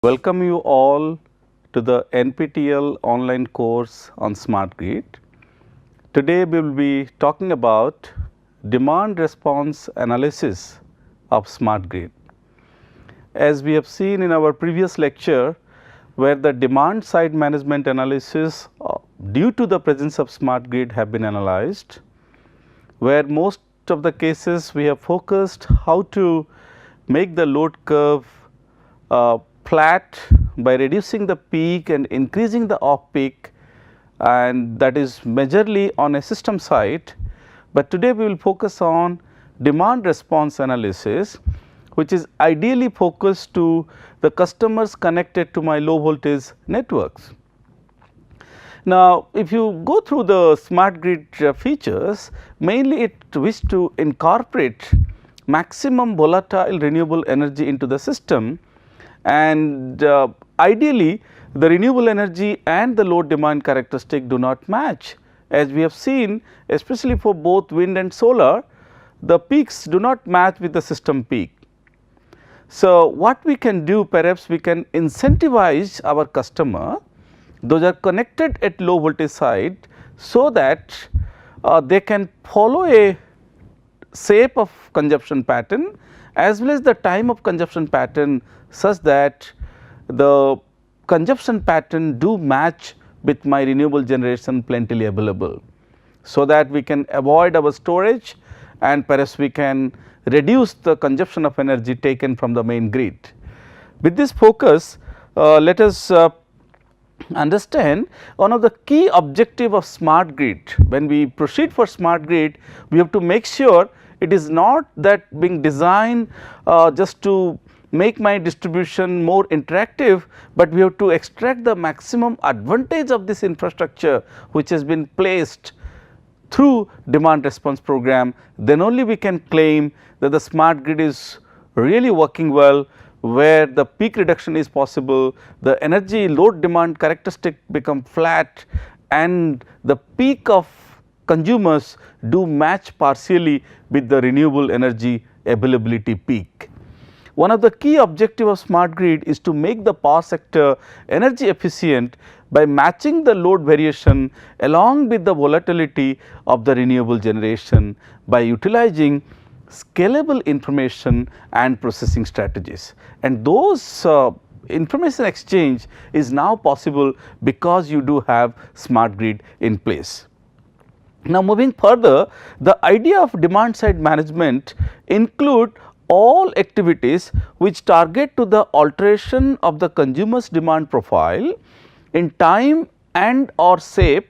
Welcome you all to the NPTEL online course on Smart Grid. Today we will be talking about demand response analysis of Smart Grid. As we have seen in our previous lecture, where the demand side management analysis due to the presence of Smart Grid have been analyzed, where most of the cases we have focused how to make the load curve flat by reducing the peak and increasing the off peak, and that is majorly on a system side. But today we will focus on demand response analysis, which is ideally focused to the customers connected to my low voltage networks. Now, if you go through the smart grid features, mainly it wish to incorporate maximum volatile renewable energy into the system, and ideally the renewable energy and the load demand characteristic do not match. As we have seen, especially for both wind and solar, the peaks do not match with the system peak. So, what we can do, perhaps we can incentivize our customer, those are connected at low voltage side, so that they can follow a shape of consumption pattern as well as the time of consumption pattern, such that the consumption pattern do match with my renewable generation plentifully available, so that we can avoid our storage and perhaps we can reduce the consumption of energy taken from the main grid. With this focus, let us understand one of the key objective of smart grid. When we proceed for smart grid, we have to make sure it is not that being designed just to make my distribution more interactive, but we have to extract the maximum advantage of this infrastructure which has been placed through demand response program. Then only we can claim that the smart grid is really working well, where the peak reduction is possible, the energy load demand characteristic become flat, and the peak of consumers do match partially with the renewable energy availability peak. One of the key objective of smart grid is to make the power sector energy efficient by matching the load variation along with the volatility of the renewable generation by utilizing scalable information and processing strategies, and those information exchange is now possible because you do have smart grid in place. Now, moving further, the idea of demand side management include all activities which target to the alteration of the consumer's demand profile in time and or shape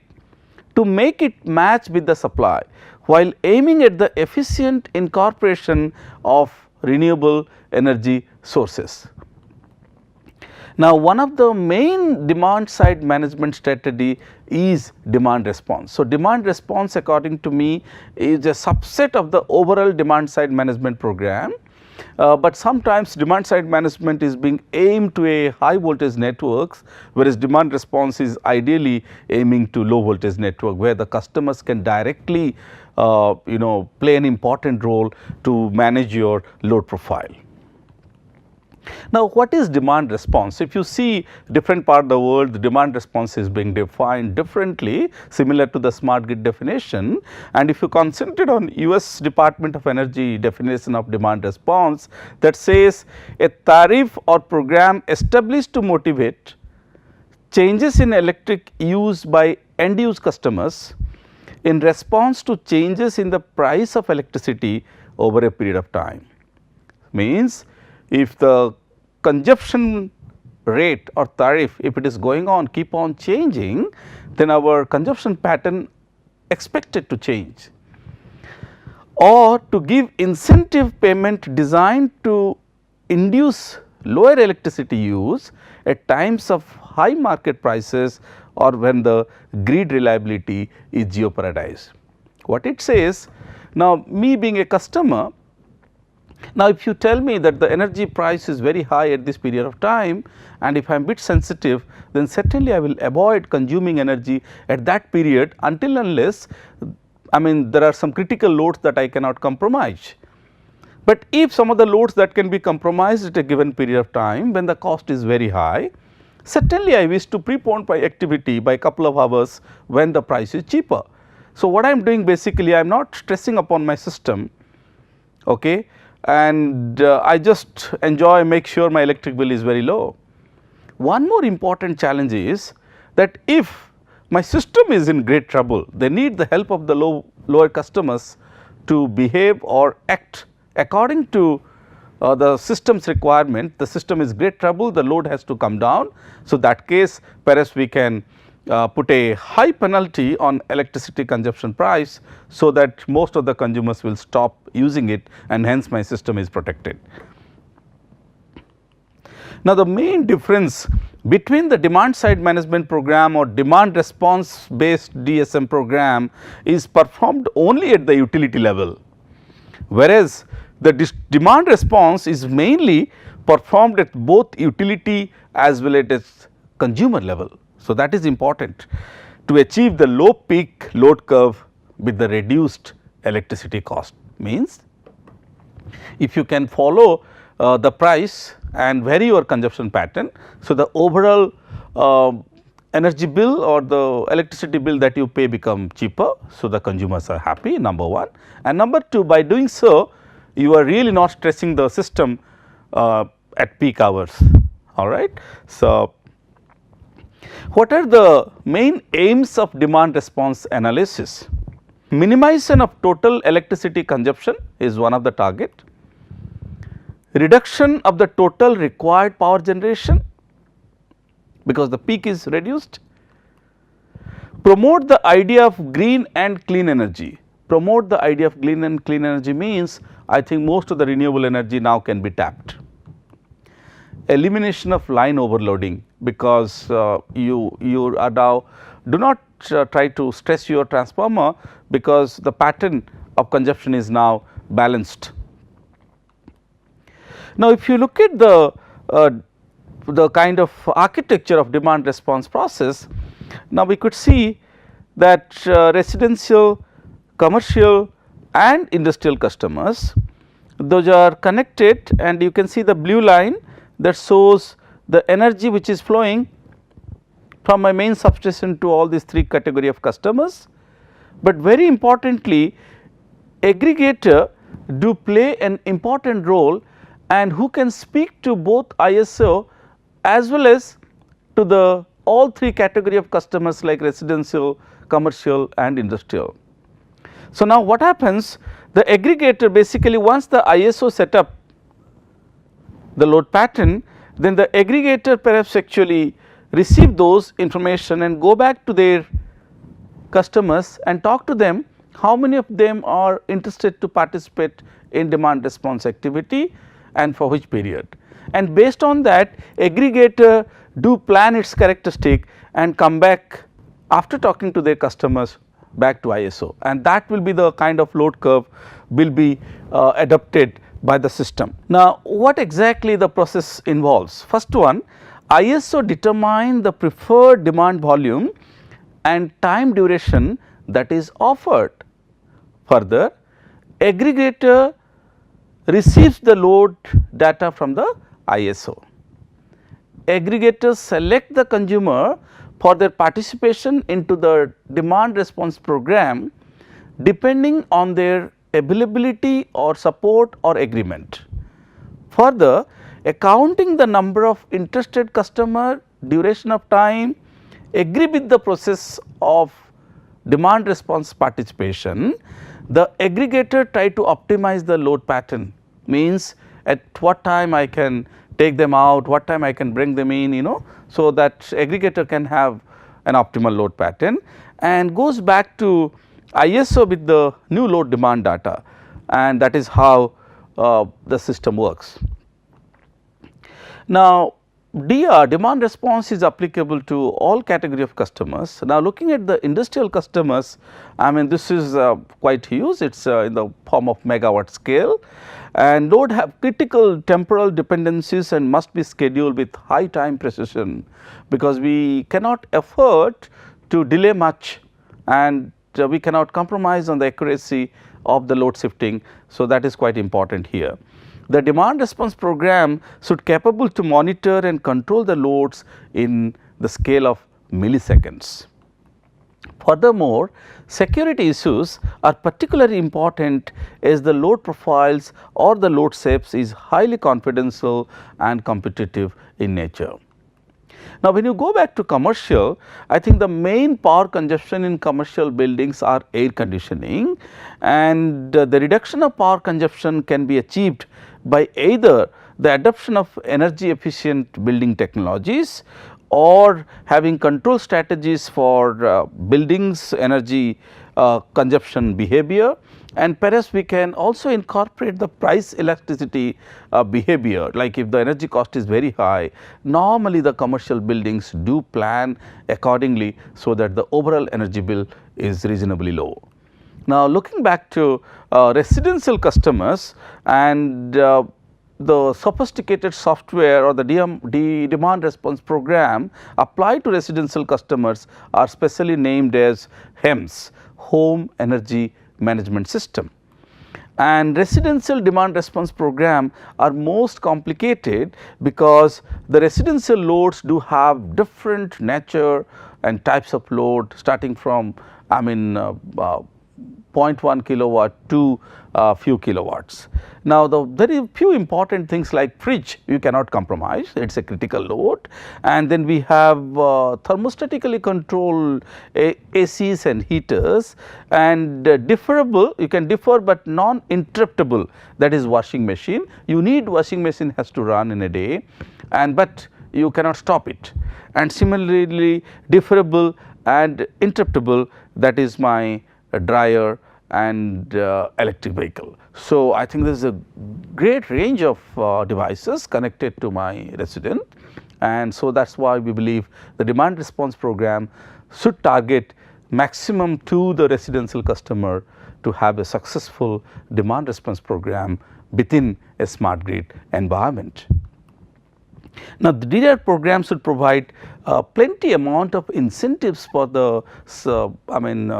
to make it match with the supply, while aiming at the efficient incorporation of renewable energy sources. Now, one of the main demand side management strategy is demand response. So, demand response according to me is a subset of the overall demand side management program, but sometimes demand side management is being aimed to a high voltage networks, whereas demand response is ideally aiming to low voltage network, where the customers can directly play an important role to manage your load profile. Now, what is demand response? If you see different part of the world, the demand response is being defined differently, similar to the smart grid definition. And if you concentrate on US Department of Energy definition of demand response, that says a tariff or program established to motivate changes in electric use by end use customers in response to changes in the price of electricity over a period of time. Means, if the consumption rate or tariff, if it is going on keep on changing, then our consumption pattern expected to change, or to give incentive payment designed to induce lower electricity use at times of high market prices or when the grid reliability is jeopardized. What it says, now me being a customer, now if you tell me that the energy price is very high at this period of time, and if I am bit sensitive, then certainly I will avoid consuming energy at that period until unless there are some critical loads that I cannot compromise. But if some of the loads that can be compromised at a given period of time when the cost is very high, certainly I wish to prepone my activity by a couple of hours when the price is cheaper. So, what I am doing basically I am not stressing upon my system, okay, and I just enjoy, make sure my electric bill is very low. One more important challenge is that if my system is in great trouble, they need the help of the lower customers to behave or act according to the system's requirement. The system is great trouble, the load has to come down. So, that case perhaps we can put a high penalty on electricity consumption price, so that most of the consumers will stop using it and hence my system is protected. Now, the main difference between the demand side management program or demand response based DSM program is performed only at the utility level, whereas the demand response is mainly performed at both utility as well as consumer level. So, that is important to achieve the low peak load curve with the reduced electricity cost. Means if you can follow the price and vary your consumption pattern. So, the overall energy bill or the electricity bill that you pay become cheaper. So, the consumers are happy, number one, and number two, by doing so you are really not stressing the system at peak hours, all right. So, what are the main aims of demand response analysis? Minimization of total electricity consumption is one of the target. Reduction of the total required power generation because the peak is reduced. Promote the idea of green and clean energy. Promote the idea of green and clean energy means I think most of the renewable energy now can be tapped. Elimination of line overloading because you are now do not try to stress your transformer because the pattern of consumption is now balanced. Now, if you look at the kind of architecture of demand response process, now we could see that residential, commercial and industrial customers, those are connected, and you can see the blue line that shows the energy which is flowing from my main substation to all these three category of customers. But very importantly, aggregator do play an important role and who can speak to both ISO as well as to the all three category of customers like residential, commercial and industrial. So, now what happens, the aggregator basically once the ISO set up the load pattern, then the aggregator perhaps actually receive those information and go back to their customers and talk to them how many of them are interested to participate in demand response activity and for which period, and based on that aggregator do plan its characteristic and come back after talking to their customers back to ISO, and that will be the kind of load curve will be adopted by the system. Now, what exactly the process involves? First one, ISO determine the preferred demand volume and time duration that is offered. Further, aggregator receives the load data from the ISO. Aggregators select the consumer for their participation into the demand response program depending on their availability or support or agreement. Further, accounting the number of interested customer, duration of time, agree with the process of demand response participation, the aggregator try to optimize the load pattern, means at what time I can take them out, what time I can bring them in, so that aggregator can have an optimal load pattern and goes back to ISO with the new load demand data, and that is how the system works. Now, DR demand response is applicable to all category of customers. Now, looking at the industrial customers, I mean this is quite huge, it is in the form of megawatt scale, and load have critical temporal dependencies and must be scheduled with high time precision, because we cannot afford to delay much and we cannot compromise on the accuracy of the load shifting. So, that is quite important here. The demand response program should capable to monitor and control the loads in the scale of milliseconds. Furthermore, security issues are particularly important as the load profiles or the load shapes is highly confidential and competitive in nature. Now, when you go back to commercial, I think the main power consumption in commercial buildings are air conditioning, and the reduction of power consumption can be achieved by either the adoption of energy efficient building technologies or having control strategies for buildings energy consumption behavior, and perhaps we can also incorporate the price elasticity behavior, like if the energy cost is very high, normally the commercial buildings do plan accordingly so that the overall energy bill is reasonably low. Now, looking back to residential customers and the sophisticated software or the demand response program applied to residential customers are specially named as HEMS, Home Energy Management System. And residential demand response program are most complicated because the residential loads do have different nature and types of load, starting from 0.1 kilowatt to few kilowatts. Now, the very few important things like fridge you cannot compromise, it is a critical load, and then we have thermostatically controlled ACs and heaters, and deferrable you can defer but non-interruptible, that is washing machine. You need washing machine has to run in a day, and but you cannot stop it, and similarly deferable and interruptible, that is my dryer and electric vehicle. So, I think there is a great range of devices connected to my resident, and so that is why we believe the demand response program should target maximum to the residential customer to have a successful demand response program within a smart grid environment. Now, the DRR program should provide plenty amount of incentives for the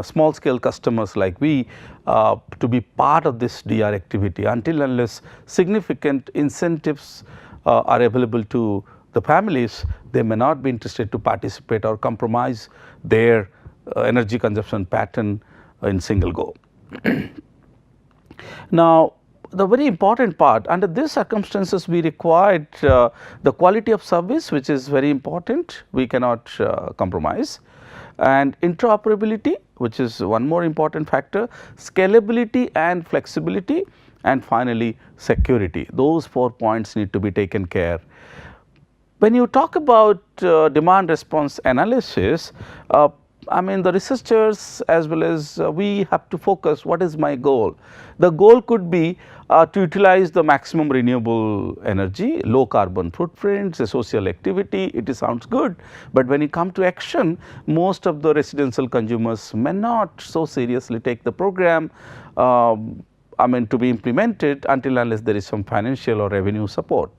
small scale customers like we to be part of this DR activity, until unless significant incentives are available to the families, they may not be interested to participate or compromise their energy consumption pattern in single go. Now, the very important part, under these circumstances we required the quality of service, which is very important, we cannot compromise, and interoperability, which is one more important factor, scalability and flexibility, and finally security. Those 4 points need to be taken care. When you talk about demand response analysis, the researchers as well as we have to focus what is my goal. The goal could be to utilize the maximum renewable energy, low carbon footprints, a social activity, it sounds good, but when you come to action, most of the residential consumers may not so seriously take the program to be implemented until unless there is some financial or revenue support.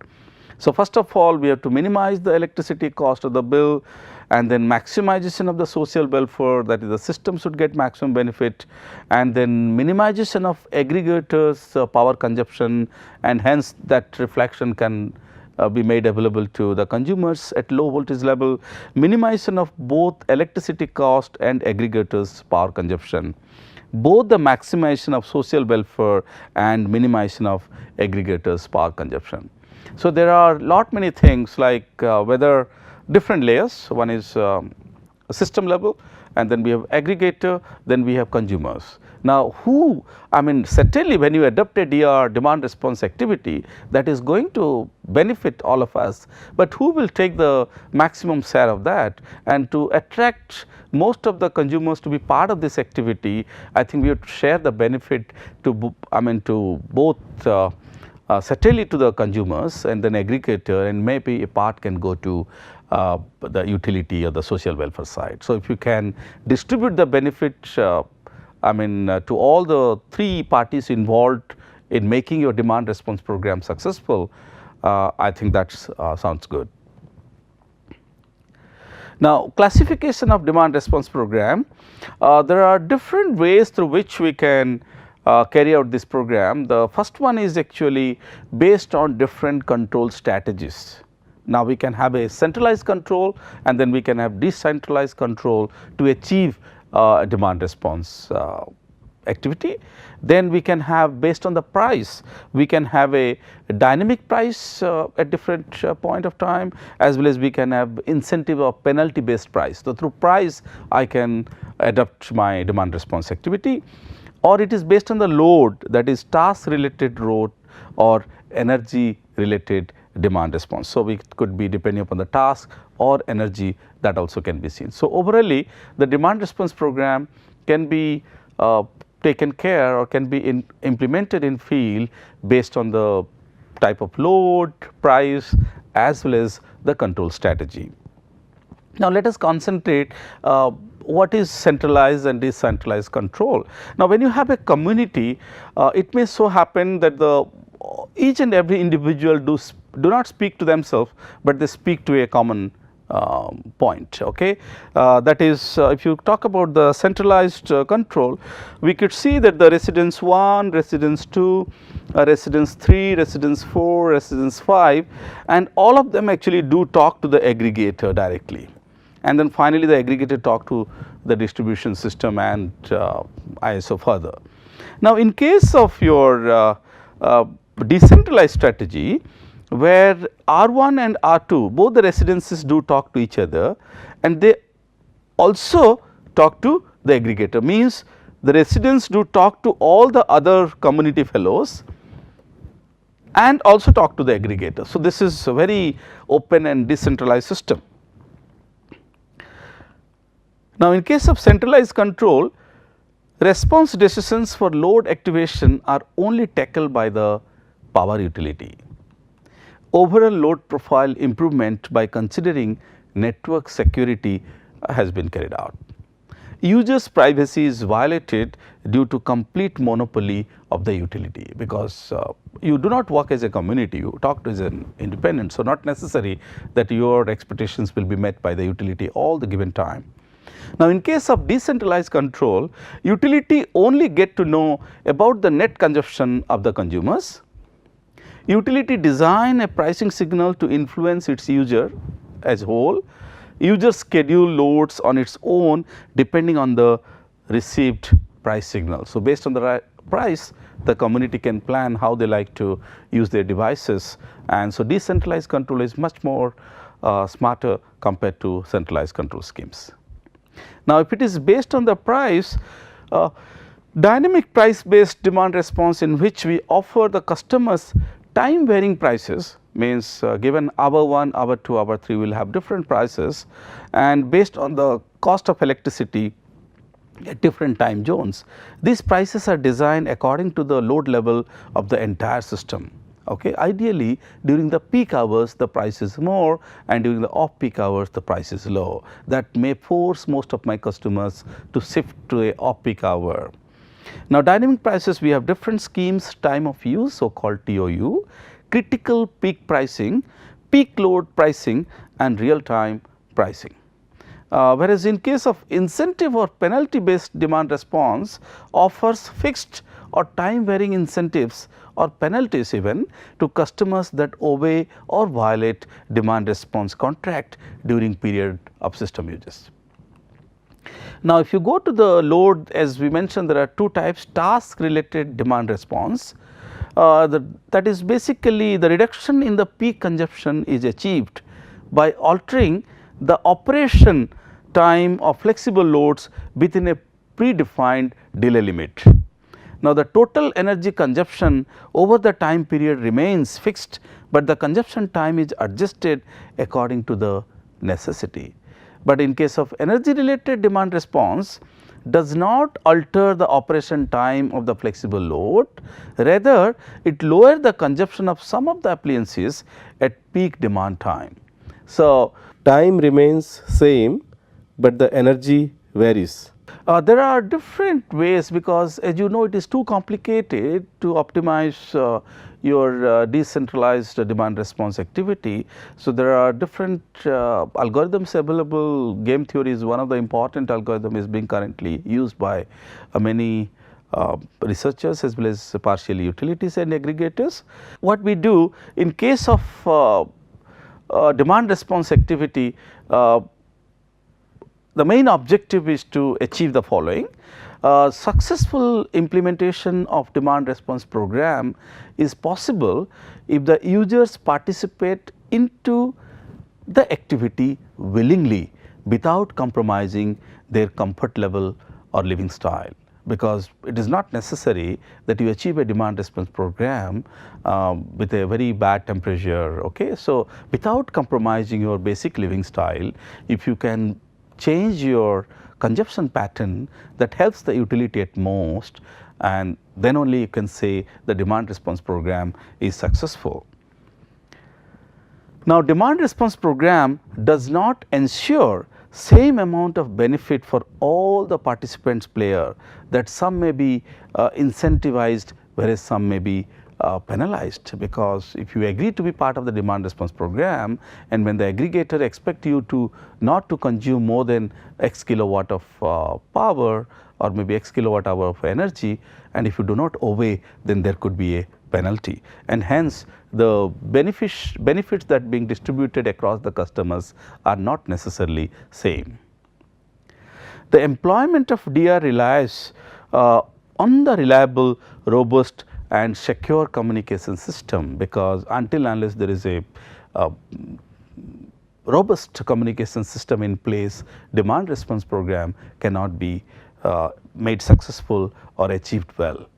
So, first of all we have to minimize the electricity cost of the bill, and then maximization of the social welfare, that is the system should get maximum benefit, and then minimization of aggregators power consumption, and hence that reflection can be made available to the consumers at low voltage level, minimization of both electricity cost and aggregators power consumption, both the maximization of social welfare and minimization of aggregators power consumption. So, there are many things like whether different layers, one is system level, and then we have aggregator, then we have consumers. Now, who certainly when you adopt a DR demand response activity, that is going to benefit all of us, but who will take the maximum share of that, and to attract most of the consumers to be part of this activity, I think we have to share the benefit to to both certainly to the consumers and then aggregator, and maybe a part can go to the utility or the social welfare side. So, if you can distribute the benefit to all the three parties involved in making your demand response program successful, I think that sounds good. Now, classification of demand response program, there are different ways through which we can carry out this program. The first one is actually based on different control strategies. Now, we can have a centralized control and then we can have decentralized control to achieve demand response activity. Then we can have, based on the price, we can have a dynamic price at different point of time, as well as we can have incentive or penalty based price. So, through price I can adapt my demand response activity, or it is based on the load, that is task related load or energy related demand response. So, it could be depending upon the task or energy, that also can be seen. So, overall the demand response program can be taken care or can be implemented in field based on the type of load, price, as well as the control strategy. Now, let us concentrate what is centralized and decentralized control. Now, when you have a community, it may so happen that each and every individual do not speak to themselves, but they speak to a common point. Okay, that is, if you talk about the centralized control, we could see that the residence 1, residence 2, residence 3, residence 4, residence 5, and all of them actually do talk to the aggregator directly, and then finally the aggregator talk to the distribution system and ISO further. Now, in case of your decentralized strategy, where R1 and R2 both the residences do talk to each other and they also talk to the aggregator, means the residents do talk to all the other community fellows and also talk to the aggregator. So, this is a very open and decentralized system. Now, in case of centralized control, response decisions for load activation are only tackled by the power utility. Overall load profile improvement by considering network security has been carried out. Users' privacy is violated due to complete monopoly of the utility, because you do not work as a community, you talk as an independent. So, not necessary that your expectations will be met by the utility all the given time. Now, in case of decentralized control, utility only get to know about the net consumption of the consumers. Utility design a pricing signal to influence its user as whole. User schedule loads on its own depending on the received price signal. So, based on the price, the community can plan how they like to use their devices, and so decentralized control is much more smarter compared to centralized control schemes. Now, if it is based on the price, dynamic price based demand response, in which we offer the customers time varying prices, means given hour 1, hour 2, hour 3 will have different prices, and based on the cost of electricity at different time zones, these prices are designed according to the load level of the entire system. Okay. Ideally, during the peak hours the price is more, and during the off peak hours the price is low. That may force most of my customers to shift to a off peak hour. Now, dynamic prices, we have different schemes: time of use, so called TOU, critical peak pricing, peak load pricing, and real time pricing. Whereas, in case of incentive or penalty based demand response, offers fixed or time varying incentives or penalties even to customers that obey or violate demand response contract during period of system uses. Now, if you go to the load, as we mentioned, there are two types: task related demand response, that is basically the reduction in the peak consumption is achieved by altering the operation time of flexible loads within a predefined delay limit. Now, the total energy consumption over the time period remains fixed, but the consumption time is adjusted according to the necessity. But in case of energy related demand response, does not alter the operation time of the flexible load, rather it lowers the consumption of some of the appliances at peak demand time. So, Time remains same, but the energy varies. There are different ways, because as you know, it is too complicated to optimize your decentralized demand response activity. So, there are different algorithms available. Game theory is one of the important algorithm is being currently used by many researchers as well as partial utilities and aggregators. What we do in case of demand response activity, the main objective is to achieve the following. Successful implementation of demand response program is possible if the users participate into the activity willingly without compromising their comfort level or living style, because it is not necessary that you achieve a demand response program with a very bad temperature. Okay? So, without compromising your basic living style, if you can change your consumption pattern, that helps the utility at most, and then only you can say the demand response program is successful. Now, demand response program does not ensure same amount of benefit for all the participants player, that some may be incentivized whereas some may be penalized, because if you agree to be part of the demand response program, and when the aggregator expect you to not to consume more than x kilowatt of power or maybe x kilowatt hour of energy, and if you do not obey, then there could be a penalty, and hence the benefits that being distributed across the customers are not necessarily same. The employment of DR relies on the reliable, robust and secure communication system, because until unless there is a robust communication system in place, demand response program cannot be made successful or achieved well.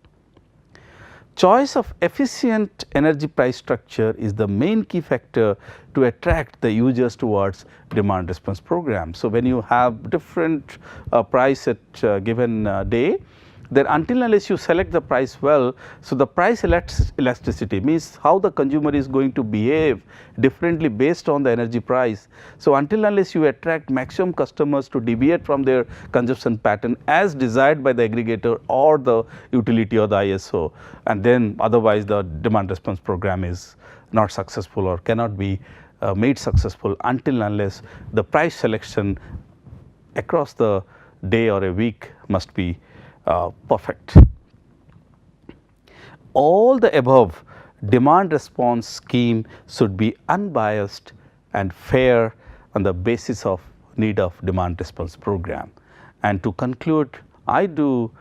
Choice of efficient energy price structure is the main key factor to attract the users towards demand response program. So, when you have different price at given day, then until unless you select the price well, so the price elasticity means how the consumer is going to behave differently based on the energy price. So, until unless you attract maximum customers to deviate from their consumption pattern as desired by the aggregator or the utility or the ISO, and then otherwise the demand response program is not successful or cannot be made successful until unless the price selection across the day or a week must be perfect. All the above demand response scheme should be unbiased and fair on the basis of need of demand response program. And to conclude, I do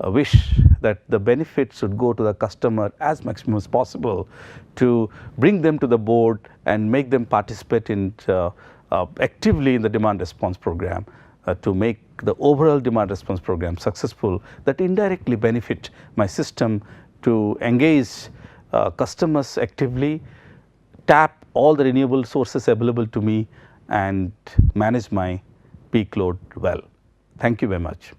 wish that the benefit should go to the customer as maximum as possible, to bring them to the board and make them participate in actively in the demand response program, to make the overall demand response program successful, that indirectly benefit my system to engage customers actively, tap all the renewable sources available to me and manage my peak load well. Thank you very much.